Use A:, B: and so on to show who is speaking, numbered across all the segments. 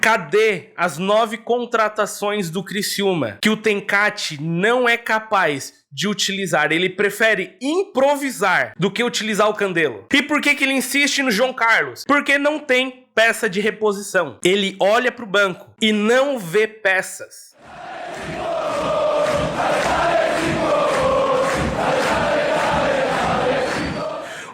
A: Cadê as 9 contratações do Criciúma que o Tencati não é capaz de utilizar? Ele prefere improvisar do que utilizar o Candelo. E por que ele insiste no João Carlos? Porque não tem peça de reposição. Ele olha para o banco e não vê peças.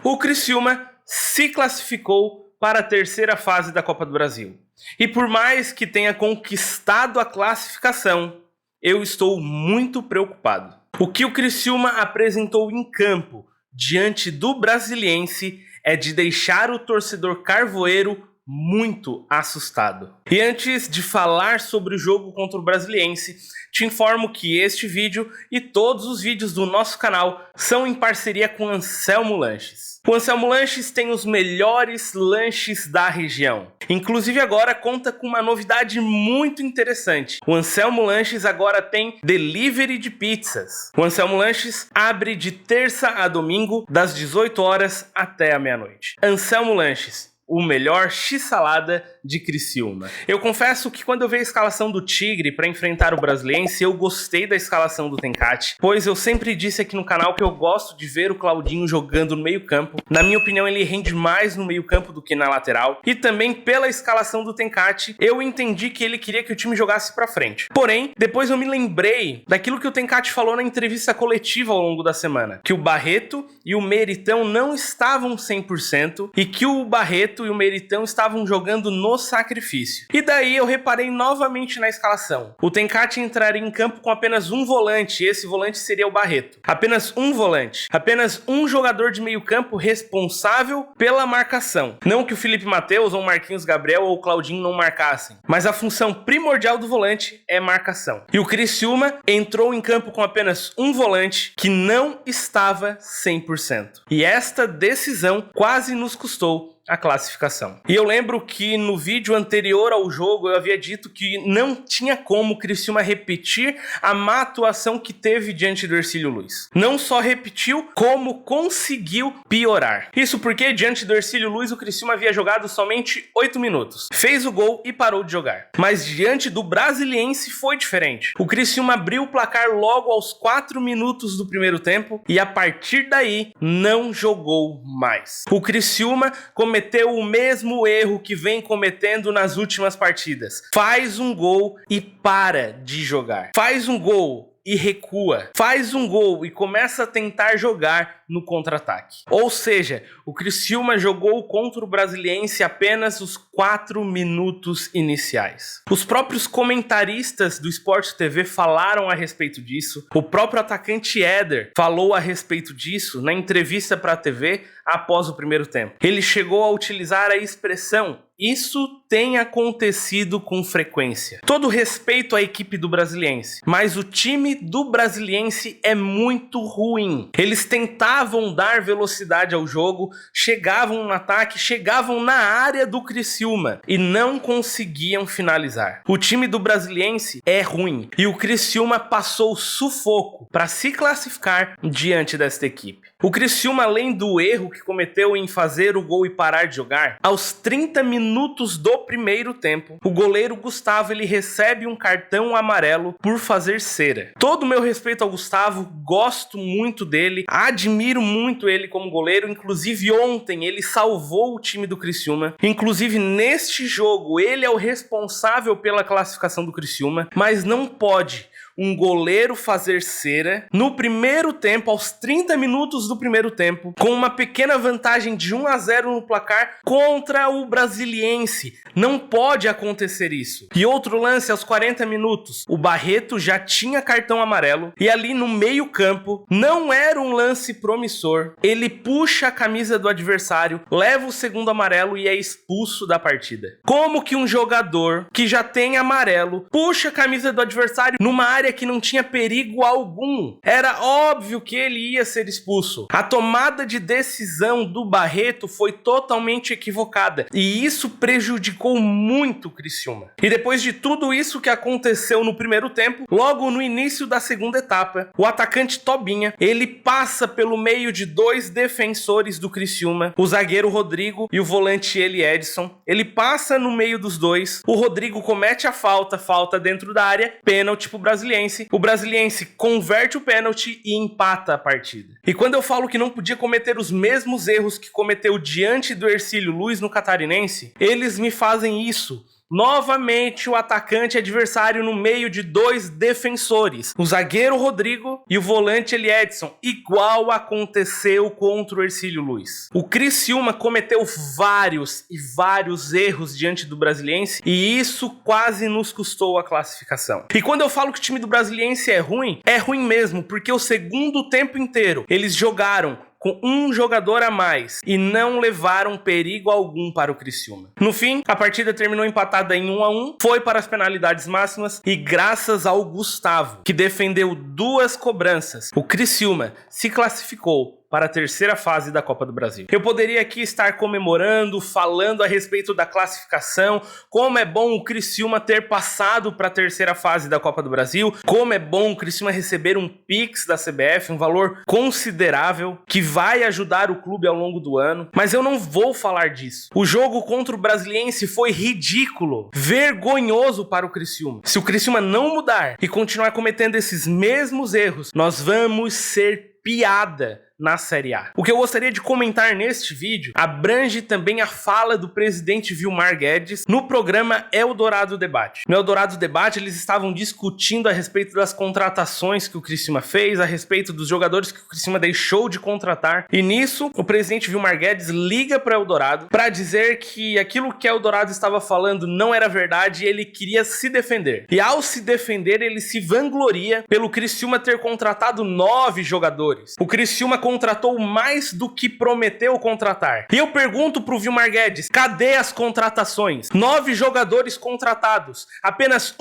A: O Criciúma se classificou para a terceira fase da Copa do Brasil. E por mais que tenha conquistado a classificação, eu estou muito preocupado. O que o Criciúma apresentou em campo diante do Brasiliense é de deixar o torcedor carvoeiro muito assustado. E antes de falar sobre o jogo contra o Brasiliense, te informo que este vídeo e todos os vídeos do nosso canal são em parceria com Anselmo Lanches. O Anselmo Lanches tem os melhores lanches da região. Inclusive agora conta com uma novidade muito interessante. O Anselmo Lanches agora tem delivery de pizzas. O Anselmo Lanches abre de terça a domingo, das 18 horas até a meia-noite. Anselmo Lanches, o melhor x-salada de Criciúma. Eu confesso que quando eu vi a escalação do Tigre para enfrentar o Brasiliense, eu gostei da escalação do Tencati, pois eu sempre disse aqui no canal que eu gosto de ver o Claudinho jogando no meio-campo. Na minha opinião, ele rende mais no meio-campo do que na lateral. E também pela escalação do Tencati, eu entendi que ele queria que o time jogasse para frente. Porém, depois eu me lembrei daquilo que o Tencati falou na entrevista coletiva ao longo da semana, que o Barreto e o Meritão não estavam 100% e que o Barreto e o Meritão estavam jogando no sacrifício. E daí eu reparei novamente na escalação. O Tencati entraria em campo com apenas um volante, e esse volante seria o Barreto. Apenas um volante. Apenas um jogador de meio campo responsável pela marcação. Não que o Felipe Matheus ou o Marquinhos Gabriel ou o Claudinho não marcassem, mas a função primordial do volante é marcação. E o Criciúma entrou em campo com apenas um volante que não estava 100%. E esta decisão quase nos custou a classificação. E eu lembro que no vídeo anterior ao jogo eu havia dito que não tinha como o Criciúma repetir a má atuação que teve diante do Hercílio Luz. Não só repetiu, como conseguiu piorar. Isso porque diante do Hercílio Luz o Criciúma havia jogado somente 8 minutos. Fez o gol e parou de jogar. Mas diante do Brasiliense foi diferente. O Criciúma abriu o placar logo aos 4 minutos do primeiro tempo e a partir daí não jogou mais. O Criciúma cometeu o mesmo erro que vem cometendo nas últimas partidas. Faz um gol e para de jogar. Faz um gol e recua. Faz um gol e começa a tentar jogar no contra-ataque. Ou seja, o Criciúma jogou contra o Brasiliense apenas os 4 minutos iniciais. Os próprios comentaristas do Sport TV falaram a respeito disso. O próprio atacante Éder falou a respeito disso na entrevista para a TV após o primeiro tempo. Ele chegou a utilizar a expressão: isso tem acontecido com frequência. Todo respeito à equipe do Brasiliense, mas o time do Brasiliense é muito ruim. Eles tentavam dar velocidade ao jogo, chegavam no ataque, chegavam na área do Criciúma e não conseguiam finalizar. O time do Brasiliense é ruim e o Criciúma passou sufoco para se classificar diante desta equipe. O Criciúma, além do erro que cometeu em fazer o gol e parar de jogar, aos 30 minutos do primeiro tempo, o goleiro Gustavo ele recebe um cartão amarelo por fazer cera. Todo o meu respeito ao Gustavo, gosto muito dele, admiro muito ele como goleiro, inclusive ontem ele salvou o time do Criciúma, inclusive neste jogo ele é o responsável pela classificação do Criciúma, mas não pode um goleiro fazer cera no primeiro tempo, aos 30 minutos do primeiro tempo, com uma pequena vantagem de 1-0 no placar contra o Brasiliense. Não pode acontecer isso. E outro lance, aos 40 minutos, o Barreto já tinha cartão amarelo e ali no meio campo, não era um lance promissor, ele puxa a camisa do adversário, leva o segundo amarelo e é expulso da partida. Como que um jogador que já tem amarelo puxa a camisa do adversário numa área área que não tinha perigo algum. Era óbvio que ele ia ser expulso. A tomada de decisão do Barreto foi totalmente equivocada e isso prejudicou muito o Criciúma. E depois de tudo isso que aconteceu no primeiro tempo, logo no início da segunda etapa, o atacante Tobinha, ele passa pelo meio de dois defensores do Criciúma, o zagueiro Rodrigo e o volante Edson. Ele passa no meio dos dois, o Rodrigo comete a falta dentro da área, pênalti pro Brasiliense. O Brasiliense converte o pênalti e empata a partida. E quando eu falo que não podia cometer os mesmos erros que cometeu diante do Hercílio Luz no Catarinense, eles me fazem isso. Novamente o atacante adversário no meio de dois defensores, o zagueiro Rodrigo e o volante Edson, igual aconteceu contra o Hercílio Luz. O Criciúma cometeu vários erros diante do Brasiliense e isso quase nos custou a classificação. E quando eu falo que o time do Brasiliense é ruim mesmo, porque o segundo tempo inteiro eles jogaram com um jogador a mais e não levaram perigo algum para o Criciúma. No fim, a partida terminou empatada em 1-1, foi para as penalidades máximas e graças ao Gustavo, que defendeu 2 cobranças, o Criciúma se classificou para a terceira fase da Copa do Brasil. Eu poderia aqui estar comemorando, falando a respeito da classificação, como é bom o Criciúma ter passado para a terceira fase da Copa do Brasil, como é bom o Criciúma receber um Pix da CBF, um valor considerável, que vai ajudar o clube ao longo do ano, mas eu não vou falar disso. O jogo contra o Brasiliense foi ridículo, vergonhoso para o Criciúma. Se o Criciúma não mudar e continuar cometendo esses mesmos erros, nós vamos ser piada na Série A. O que eu gostaria de comentar neste vídeo abrange também a fala do presidente Vilmar Guedes no programa Eldorado Debate. No Eldorado Debate, eles estavam discutindo a respeito das contratações que o Criciúma fez, a respeito dos jogadores que o Criciúma deixou de contratar, e nisso, o presidente Vilmar Guedes liga para o Eldorado para dizer que aquilo que o Eldorado estava falando não era verdade e ele queria se defender. E ao se defender, ele se vangloria pelo Criciúma ter contratado 9 jogadores. O Criciúma contratou mais do que prometeu contratar. E eu pergunto pro Vilmar Guedes, cadê as contratações? 9 jogadores contratados, apenas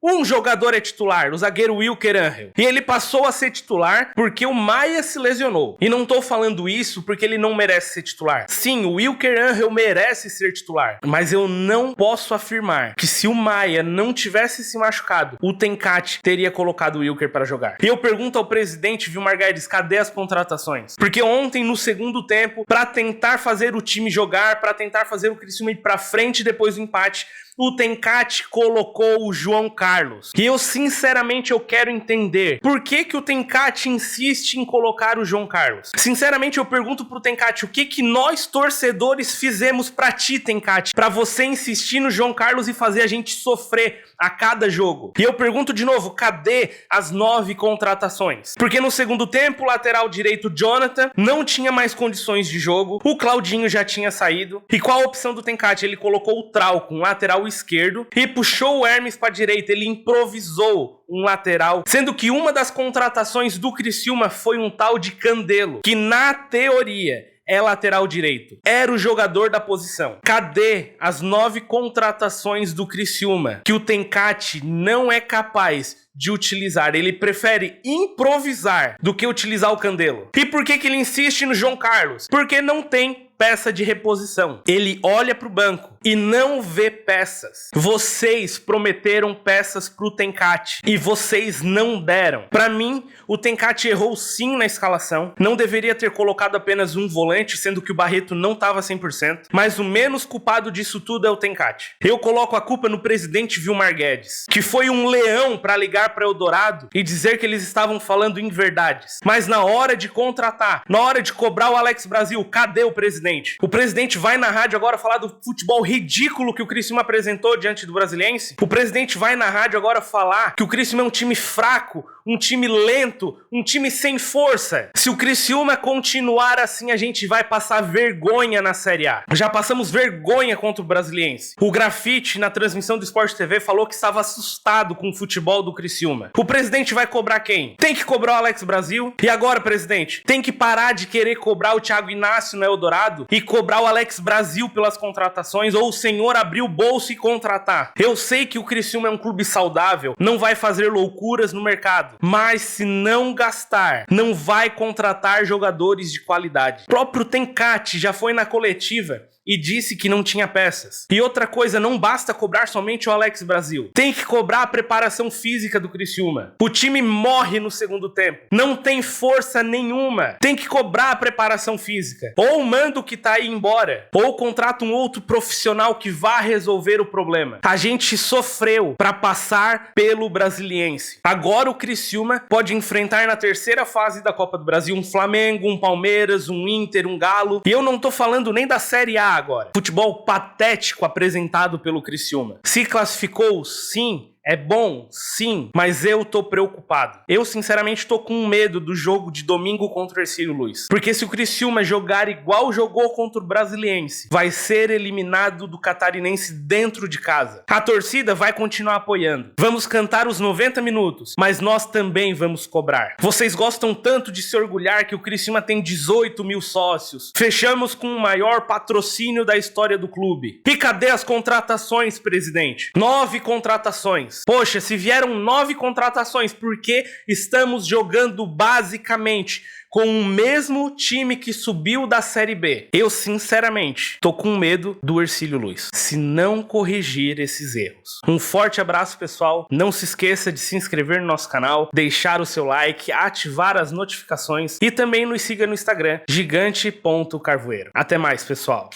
A: um jogador é titular, o zagueiro Wilker Angel. E ele passou a ser titular porque o Maia se lesionou. E não tô falando isso porque ele não merece ser titular. Sim, o Wilker Angel merece ser titular. Mas eu não posso afirmar que se o Maia não tivesse se machucado, o Tencati teria colocado o Wilker para jogar. E eu pergunto ao presidente Vilmar Guedes, cadê as contratações? Porque ontem, no segundo tempo, para tentar fazer o time jogar, para tentar fazer o Criciúma ir para frente depois do empate, o Tencati colocou o João Carlos. E eu, sinceramente, eu quero entender por que o Tencati insiste em colocar o João Carlos. Sinceramente, eu pergunto pro Tencati, o que nós, torcedores, fizemos pra ti, Tencati, pra você insistir no João Carlos e fazer a gente sofrer a cada jogo? E eu pergunto de novo, cadê as 9 contratações? Porque no segundo tempo, o lateral direito Jonathan não tinha mais condições de jogo, o Claudinho já tinha saído. E qual a opção do Tencati? Ele colocou o Trauco, um lateral esquerdo, e puxou o Hermes para a direita. Ele improvisou um lateral, sendo que uma das contratações do Criciúma foi um tal de Candelo, que na teoria é lateral direito. Era o jogador da posição. Cadê as 9 contratações do Criciúma que o Tencati não é capaz de utilizar? Ele prefere improvisar do que utilizar o Candelo. E por que ele insiste no João Carlos? Porque não tem peça de reposição. Ele olha pro banco e não vê peças. Vocês prometeram peças pro Tencati e vocês não deram. Para mim, o Tencati errou sim na escalação. Não deveria ter colocado apenas um volante, sendo que o Barreto não estava 100%. Mas o menos culpado disso tudo é o Tencati. Eu coloco a culpa no presidente Vilmar Guedes, que foi um leão para ligar para Eldorado e dizer que eles estavam falando inverdades. Mas na hora de contratar, na hora de cobrar o Alex Brasil, cadê o presidente? O presidente vai na rádio agora falar do futebol ridículo que o Criciúma apresentou diante do Brasiliense? O presidente vai na rádio agora falar que o Criciúma é um time fraco, um time lento, um time sem força. Se o Criciúma continuar assim, a gente vai passar vergonha na Série A. Já passamos vergonha contra o Brasiliense. O Grafite, na transmissão do Sport TV, falou que estava assustado com o futebol do Criciúma. O presidente vai cobrar quem? Tem que cobrar o Alex Brasil? E agora, presidente? Tem que parar de querer cobrar o Thiago Inácio no Eldorado e cobrar o Alex Brasil pelas contratações, ou o senhor abrir o bolso e contratar. Eu sei que o Criciúma é um clube saudável, não vai fazer loucuras no mercado, mas se não gastar, não vai contratar jogadores de qualidade. O próprio Tencati já foi na coletiva e disse que não tinha peças. E outra coisa, não basta cobrar somente o Alex Brasil. Tem que cobrar a preparação física do Criciúma. O time morre no segundo tempo. Não tem força nenhuma. Tem que cobrar a preparação física. Ou manda o que tá aí embora. Ou contrata um outro profissional que vá resolver o problema. A gente sofreu para passar pelo Brasiliense. Agora o Criciúma pode enfrentar na terceira fase da Copa do Brasil um Flamengo, um Palmeiras, um Inter, um Galo. E eu não tô falando nem da Série A agora. Futebol patético apresentado pelo Criciúma. Se classificou, sim. É bom, sim, mas eu tô preocupado. Eu, sinceramente, tô com medo do jogo de domingo contra o Hercílio Luz. Porque se o Criciúma jogar igual jogou contra o Brasiliense, vai ser eliminado do Catarinense dentro de casa. A torcida vai continuar apoiando. Vamos cantar os 90 minutos, mas nós também vamos cobrar. Vocês gostam tanto de se orgulhar que o Criciúma tem 18 mil sócios. Fechamos com o maior patrocínio da história do clube. E cadê as contratações, presidente? 9 contratações. Poxa, se vieram 9 contratações, porque estamos jogando basicamente com o mesmo time que subiu da Série B. Eu, sinceramente, tô com medo do Hercílio Luz, se não corrigir esses erros. Um forte abraço, pessoal. Não se esqueça de se inscrever no nosso canal, deixar o seu like, ativar as notificações e também nos siga no Instagram, gigante.carvoeiro. Até mais, pessoal.